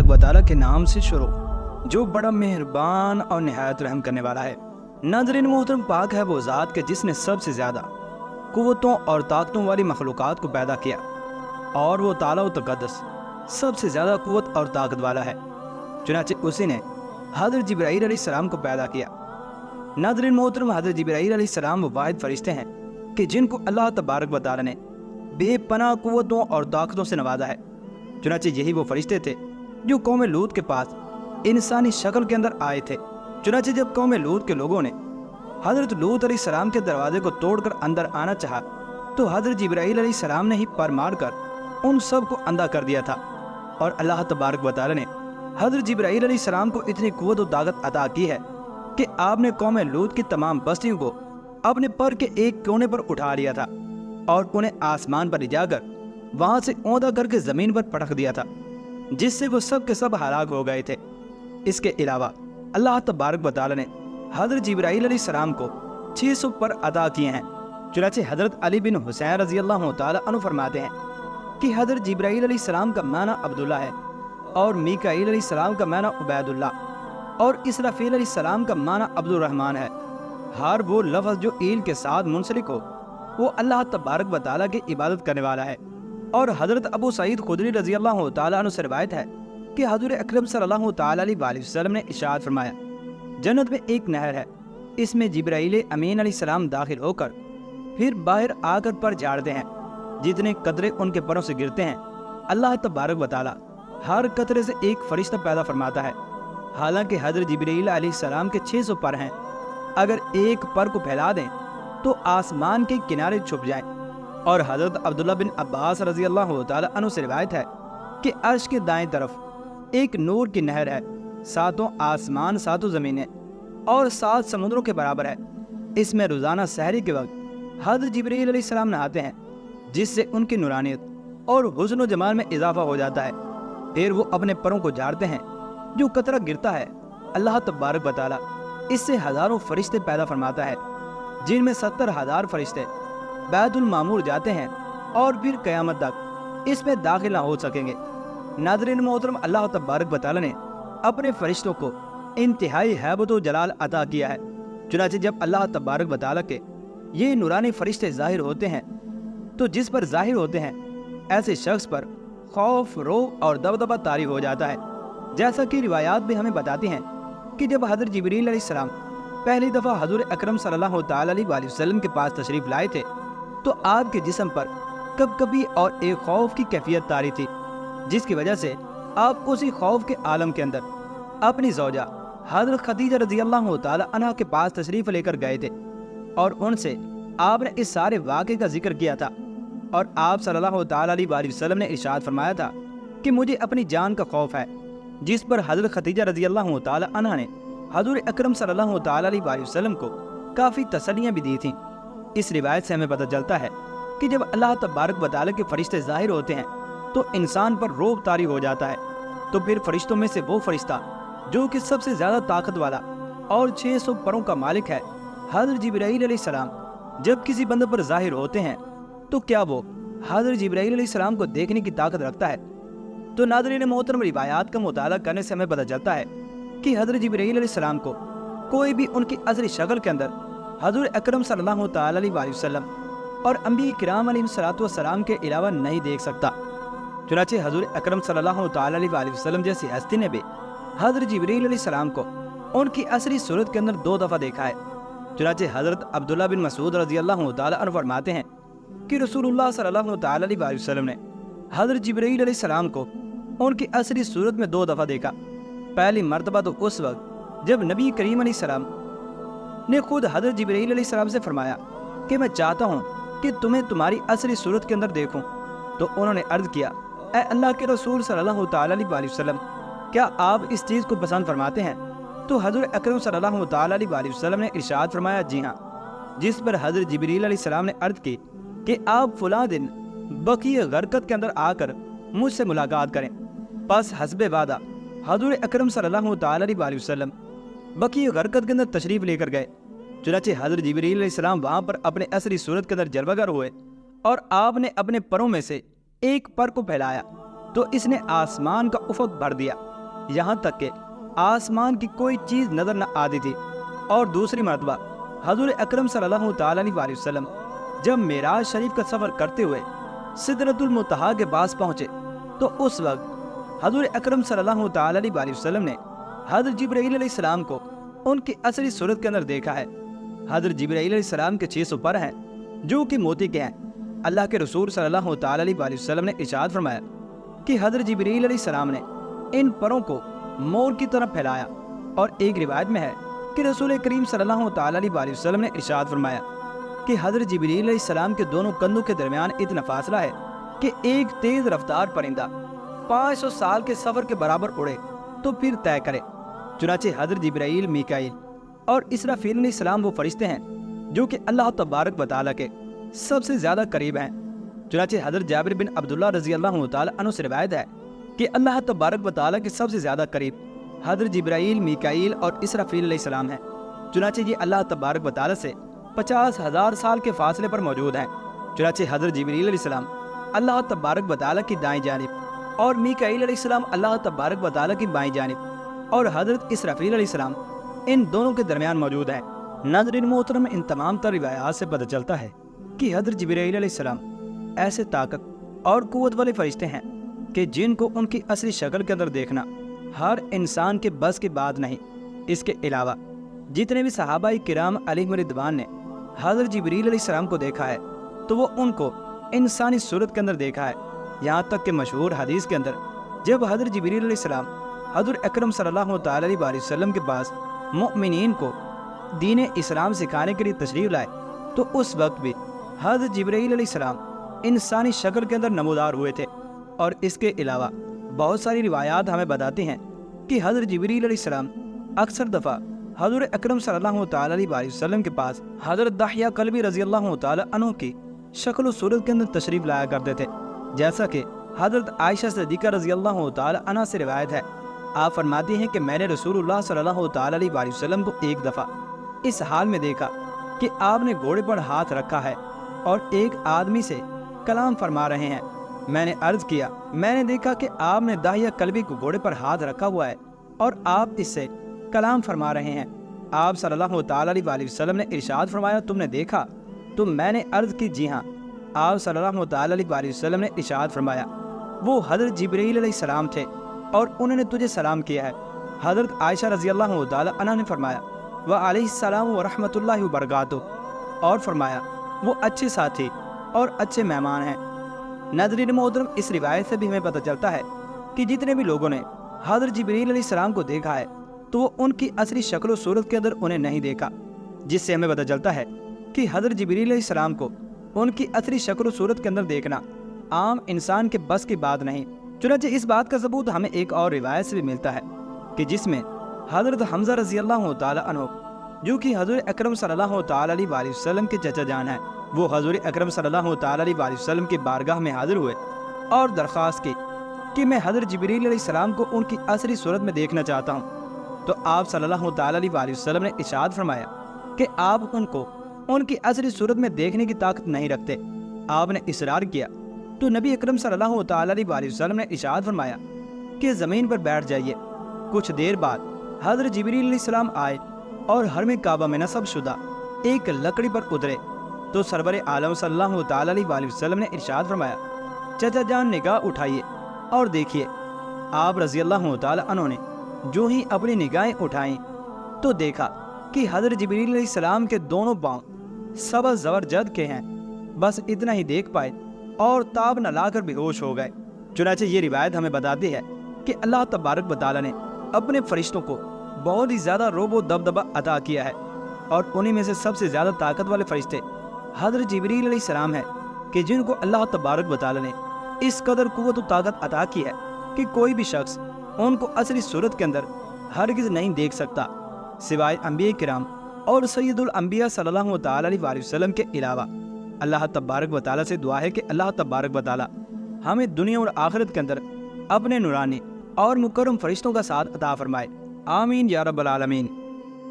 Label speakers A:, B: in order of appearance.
A: तबारक व तआला के नाम से शुरू, जो बड़ा मेहरबान और निहायत रहम करने वाला है। नाज़रीन मोहतरम, पाक है वो ज़ात के जिसने सबसे ज़्यादा क़ुव्वतों और ताकतों वाली मखलूक़ात को पैदा किया, और वो ताला व तक़द्दुस सबसे ज़्यादा क़ुव्वत और ताकत वाला है। चुनांचे उसी ने हज़रत जिब्राईल अलैहिस्सलाम को पैदा किया। नाज़रीन मोहतरम, हज़रत जिब्राईल अलैहिस्सलाम वो वाहिद फ़रिश्ते हैं कि जिनको अल्लाह तबारक व तआला ने बेपनाह क़ुव्वतों और ताकतों से नवाजा है। चुनांचे यही वो फ़रिश्ते थे जो कौम लूत के पास इंसानी शक्ल के अंदर आए थे। चुनांचे जब कौम लूत के लोगों ने हज़रत लूत अलैहिस्सलाम के दरवाजे को तोड़कर अंदर आना चाहा, तो हज़रत जिब्राईल अलैहिस्सलाम ने ही पर मार कर उन सब को अंधा कर दिया था। और अल्लाह तबारक व तआला ने हज़रत जिब्राईल अलैहिस्सलाम को इतनी क़ुव्वत और ताकत अता की है कि आपने कौम लूत की तमाम बस्तियों को अपने पर के एक कोने पर उठा लिया था और उन्हें आसमान पर ले जाकर वहाँ से औंधा करके ज़मीन पर पटक दिया था, जिससे वो सब के सब हलाक हो गए थे। इसके अलावा अल्लाह तबारक व तआला ने हज़रत जिब्राईल अलैहिस्सलाम को 600 पर अता किए हैं। चुनांचे हज़रत अली बिन हुसैन रज़ी अल्लाह तआला अन्हु फरमाते हैं कि हज़रत जिब्राईल अलैहिस्सलाम का माना अब्दुल्ला है, और मीकाईल अलैहिस्सलाम का माना उबैदुल्ला, और इसराफील अलैहिस्सलाम का माना अब्दुर रहमान है। हर वो लफ्ज़ जो ईल के साथ मुंसलिक हो वो अल्लाह तबारक व तआला की इबादत करने वाला है। और हज़रत अबू सईद खुदरी रज़ी अल्लाह तआला अन्हु से रिवायत है कि हज़रत अकरम सल्लल्लाहु तआला अलैहि वसल्लम ने इरशाद फरमाया, जन्नत में एक नहर है, इसमें जिब्राईल अमीन अलैहिस्सलाम दाखिल होकर फिर बाहर आकर पर झाड़ते हैं। जितने कतरे उनके परों से गिरते हैं, अल्लाह तबारक व तआला हर कतरे से एक फरिश्ता पैदा फरमाता है। हालांकि हज़रत जिब्राईल अलैहिस्सलाम के 600 पर हैं। अगर एक पर को फैला दें तो आसमान के किनारे छुप जाएं। और हज़रत अब्दुल्ला बिन अब्बास रज़ी अल्लाह तआला अन्हु से रिवायत है कि अर्श के दाएं तरफ एक नूर की नहर है, 7 आसमान 7 ज़मीनें और 7 समुद्रों के बराबर है। इसमें रोज़ाना सहरी के वक्त हज़रत जिब्राईल अलैहिस्सलाम नहाते हैं, जिससे उनकी नूरानियत और हुस्न व जमाल में इजाफा हो जाता है। फिर वो अपने परों को झाड़ते हैं, जो कतरा गिरता है अल्लाह तबारक व तआला इससे हज़ारों फरिश्ते पैदा फरमाता है, जिनमें 70,000 फरिश्ते बैतुल मामूर जाते हैं और फिर क़यामत तक इसमें दाखिल ना हो सकेंगे। नाज़रीन मोहतरम, अल्लाह तबारक व तआला ने अपने फरिश्तों को इंतहाई हैबत व जलाल अता किया है। चुनांचे जब अल्लाह तबारक व तआला के ये नूरानी फरिश्ते ज़ाहिर होते हैं, तो जिस पर ज़ाहिर होते हैं ऐसे शख्स पर खौफ, रोब और दबदबा तारी हो जाता है। जैसा कि रिवायात भी हमें बताती हैं कि जब हज़रत जिब्रील अलैहिस्सलाम पहली दफ़ा हज़रत अकरम सल्लल्लाहु तआला अलैहि वसल्लम के पास तशरीफ़ लाए थे, तो आपके जिस्म पर कभी और एक खौफ की कैफियत तारी थी, जिसकी वजह से आप उसी खौफ के आलम के अंदर अपनी ज़ौजा हज़रत खदीजा रज़ी अल्लाह तआला अन्हा के पास तशरीफ़ लेकर गए थे और उनसे आपने इस सारे वाक़े का जिक्र किया था। और आप सल्लल्लाहु तआला अलैहि वसल्लम ने इरशाद फरमाया था कि मुझे अपनी जान का खौफ है, जिस पर हज़रत खदीजा रज़ी अल्लाह तआला अन्हा ने हज़रत अकरम सल्लल्लाहु तआला अलैहि वसल्लम को काफ़ी तसल्लियाँ भी दी थीं। इस रिवायत से हमें पता चलता है कि जब अल्लाह तबारक व तआला के फरिश्ते ज़ाहिर होते हैं तो इंसान पर रोब तारी हो जाता है। तो फिर फरिश्तों में से वो फरिश्ता जो कि सबसे ज़्यादा ताकत वाला और 600 परों का मालिक है, हज़रत जिब्राईल अलैहिस्सलाम, जब किसी बंदे पर ज़ाहिर होते हैं तो क्या वो हज़रत जिब्राईल अलैहिस्सलाम को देखने की ताकत रखता है? तो नाज़रीन मोहतरम, रिवायात का मुताला करने से हमें पता चलता है कि हज़रत जिब्राईल अलैहिस्सलाम को कोई भी उनकी असली शक्ल के अंदर हज़रत अकरम सल्लल्लाहु तआला अलैहि वसल्लम और अंबिया किराम अलैहिस्सलातु वस्सलाम के अलावा नहीं देख सकता। चुनांचे हज़रत अकरम सल्लल्लाहु तआला अलैहि वसल्लम जैसी हस्ती ने भी हज़रत जिब्रील अलैहिस्सलाम को उनकी असली सूरत के अंदर 2 दफ़ा देखा है। चुनांचे हज़रत अब्दुल्ला बिन मसूद रज़ी अल्लाह तआला अन्हु फरमाते हैं कि रसूलुल्लाह सल्लल्लाहु तआला अलैहि वसल्लम ने हज़रत जिब्रील अलैहिस्सलाम को उनकी असली सूरत में 2 दफ़ा देखा। पहली मर्तबा तो उस वक्त जब नबी करीम अलैहिस्सलाम ने खुद हज़रत जिब्रील अलैहिस्सलाम से फरमाया कि मैं चाहता हूँ कि तुम्हें तुम्हारी असली सूरत के अंदर देखूँ। तो उन्होंने अर्ज़ किया, ए अल्लाह के रसूल सल्लल्लाहु तआला अलैहि वसल्लम, क्या आप इस चीज़ को पसंद फरमाते हैं? तो हज़रत अकरम सल्लल्लाहु तआला अलैहि वसल्लम ने इरशाद फरमाया, जी हाँ। जिस पर हज़रत जिब्रील अलैहिस्सलाम ने अर्ज़ की कि आप फलां दिन बक़ीअ गरक़द के अंदर आकर मुझसे मुलाकात करें। बस हस्बे वादा हज़रत अकरम सल्लल्लाहु तआला अलैहि वसल्लम बक़ीअ गरक़द के अंदर तशरीफ़ लेकर गए। चुनांचे हज़रत जिब्रील अलैहिस्सलाम वहाँ पर अपने असली सूरत के अंदर जलवागर हुए और आपने अपने परों में से एक पर को फैलाया तो इसने आसमान का उफ़क़ भर दिया। یہاں تک کہ آسمان کی کوئی چیز نظر نہ آتی تھی۔ اور دوسری مرتبہ حضور اکرم صلی اللہ تعالیٰ علیہ وسلم جب معراج شریف کا سفر کرتے ہوئے سدرۃ المنتہا کے پاس پہنچے تو اس وقت حضور اکرم صلی اللہ تعالیٰ علیہ وسلم نے حضرت جبرائیل علیہ السلام کو ان کی اصلی صورت کے اندر دیکھا ہے۔ حضرت جبرائیل علیہ السلام کے 600 پر ہیں جو کہ موتی کے ہیں۔ اللہ کے رسول صلی اللہ تعالیٰ علیہ وسلم نے ارشاد فرمایا کہ حضرت جبرائیل علیہ السلام نے ان پروں کو مور کی طرح پھیلایا۔ اور ایک روایت میں ہے کہ رسول کریم صلی اللہ تعالیٰ علیہ وسلم نے ارشاد فرمایا کہ حضرت جبرائیل علیہ السلام کے دونوں کندھوں کے درمیان اتنا فاصلہ ہے کہ ایک تیز رفتار پرندہ 500 سال کے سفر کے برابر اڑے تو پھر طے کرے۔ چنانچہ حضرت جبرائیل، میکائیل اور اسرافیل علیہ السلام وہ فرشتے ہیں جو کہ اللہ تبارک و تعالیٰ کے سب سے زیادہ قریب ہیں۔ چنانچہ حضرت جابر بن عبداللہ رضی اللہ تعالیٰ عنہ سے روایت ہے کہ اللہ تبارک و تعالیٰ کے سب سے زیادہ قریب حضرت جبرائیل، میکائیل اور اسرافیل علیہ السلام ہیں۔ چنانچہ یہ اللہ تبارک و تعالیٰ سے 50,000 سال کے فاصلے پر موجود ہیں۔ چنانچہ حضرت جبرائیل علیہ السلام اللہ تبارک و تعالیٰ کی دائیں جانب اور میکائیل علیہ السلام اللہ تبارک و تعالیٰ کی بائیں جانب اور حضرت اسرافیل علیہ السلام ان دونوں کے درمیان موجود ہیں۔ ناظرین محترم، ان تمام تر روایات سے پتہ چلتا ہے کہ حضرت جبرائیل علیہ السلام ایسے طاقت اور قوت والے فرشتے ہیں کہ جن کو ان کی اصلی شکل کے اندر دیکھنا ہر انسان کے بس کی بات نہیں۔ اس کے علاوہ جتنے بھی صحابہ کرام علیہم رضوان نے حضرت جبرائیل علیہ السلام کو دیکھا ہے تو وہ ان کو انسانی صورت کے اندر دیکھا ہے۔ یہاں تک کہ مشہور حدیث کے اندر جب حضرت جبرائیل علیہ السلام حضرت اکرم صلی اللہ تعالیٰ علیہ وسلم کے پاس مؤمنین کو دین اسلام سکھانے کے لیے تشریف لائے تو اس وقت بھی حضرت جبرائیل علیہ السلام انسانی شکل کے اندر نمودار ہوئے تھے۔ اور اس کے علاوہ بہت ساری روایات ہمیں بتاتی ہیں کہ حضرت جبرائیل علیہ السلام اکثر دفعہ حضرت اکرم صلی اللہ تعالیٰ علیہ وسلم کے پاس حضرت دحیہ کلبی رضی اللہ تعالیٰ عنہ کی شکل و صورت کے اندر تشریف لایا کرتے تھے، جیسا کہ حضرت عائشہ صدیقہ رضی اللہ تعالیٰ عنہ سے روایت ہے۔ آپ فرماتی ہیں کہ میں نے رسول اللہ صلی اللہ تعالیٰ علیہ وسلم کو ایک دفعہ اس حال میں دیکھا کہ آپ نے گھوڑے پر ہاتھ رکھا ہے اور ایک آدمی سے کلام فرما رہے ہیں۔ میں نے عرض کیا، میں نے دیکھا کہ آپ نے داہیہ کلبی کو گھوڑے پر ہاتھ رکھا ہوا ہے اور آپ اس سے کلام فرما رہے ہیں۔ آپ صلی اللہ تعالیٰ علیہ وسلم نے ارشاد فرمایا، تم نے دیکھا؟ تو میں نے عرض کی، جی ہاں۔ آپ صلی اللہ تعالیٰ علیہ وسلم نے ارشاد فرمایا، وہ حضرت جبرائیل علیہ السلام تھے اور انہوں نے تجھے سلام کیا ہے۔ حضرت عائشہ رضی اللہ تعالیٰ عنہ نے فرمایا، وعلیہ السلام ورحمۃ اللہ وبرکاتہ، اور فرمایا وہ اچھے ساتھی اور اچھے مہمان ہیں۔ ناظرین محترم، اس روایت سے بھی ہمیں پتہ چلتا ہے کہ جتنے بھی لوگوں نے حضرت جبرائیل علیہ السلام کو دیکھا ہے تو وہ ان کی اصلی شکل و صورت کے اندر انہیں نہیں دیکھا، جس سے ہمیں پتہ چلتا ہے کہ حضرت جبرائیل علیہ السلام کو ان کی اصلی شکل و صورت کے اندر دیکھنا عام انسان کے بس کی بات نہیں۔ چنانچہ اس بات کا ثبوت ہمیں ایک اور روایت سے بھی ملتا ہے کہ جس میں حضرت حمزہ رضی اللہ تعالیٰ عنہ جو کہ حضرت اکرم صلی اللہ تعالیٰ علیہ وسلم کے چچا جان ہیں، وہ حضرت اکرم صلی اللہ تعالیٰ علیہ وسلم کی بارگاہ میں حاضر ہوئے اور درخواست کی کہ میں حضرت جبرائیل علیہ السلام کو ان کی اصلی صورت میں دیکھنا چاہتا ہوں۔ تو آپ صلی اللہ تعالیٰ علیہ وسلم نے ارشاد فرمایا کہ آپ ان کو ان کی اصلی صورت میں دیکھنے کی طاقت نہیں رکھتے۔ آپ نے اصرار کیا تو نبی اکرم صلی اللہ تعالیٰ علیہ وسلم نے ارشاد فرمایا کہ زمین پر بیٹھ جائیے۔ کچھ دیر بعد حضرت جبرائیل علیہ السلام آئے اور حرم کعبہ میں نصب شدہ ایک لکڑی پر اترے تو سرور عالم صلی اللہ تعالیٰ علیہ وسلم نے ارشاد فرمایا، چچا جان نگاہ اٹھائیے اور دیکھیے۔ آپ رضی اللہ تعالیٰ عنہ نے جو ہی اپنی نگاہیں اٹھائیں تو دیکھا کہ حضرت جبرائیل علیہ السلام کے دونوں پاؤں سبز زبرجد کے ہیں۔ بس اتنا ہی دیکھ پائے اور تاب نہ لا کر بے ہوش ہو گئے۔ چنانچہ یہ روایت ہمیں بتاتی ہے کہ اللہ تبارک و تعالیٰ نے اپنے فرشتوں کو بہت ہی زیادہ روب و دبدبہ عطا کیا ہے، اور انہی میں سے سب سے زیادہ طاقت والے فرشتے حضرت جبرائیل علیہ السلام ہیں کہ جن کو اللہ تبارک و تعالیٰ نے اس قدر قوت و طاقت عطا کی ہے کہ کوئی بھی شخص ان کو اصلی صورت کے اندر ہرگز نہیں دیکھ سکتا سوائے انبیاء کرام اور سید الانبیاء صلی اللہ تعالیٰ علیہ وسلم کے علاوہ۔ اللہ تبارک و تعالیٰ سے دعا ہے کہ اللہ تبارک و تعالیٰ ہمیں دنیا اور آخرت کے اندر اپنے نورانی اور مکرم فرشتوں کا ساتھ عطا فرمائے، آمین یا رب العالمین۔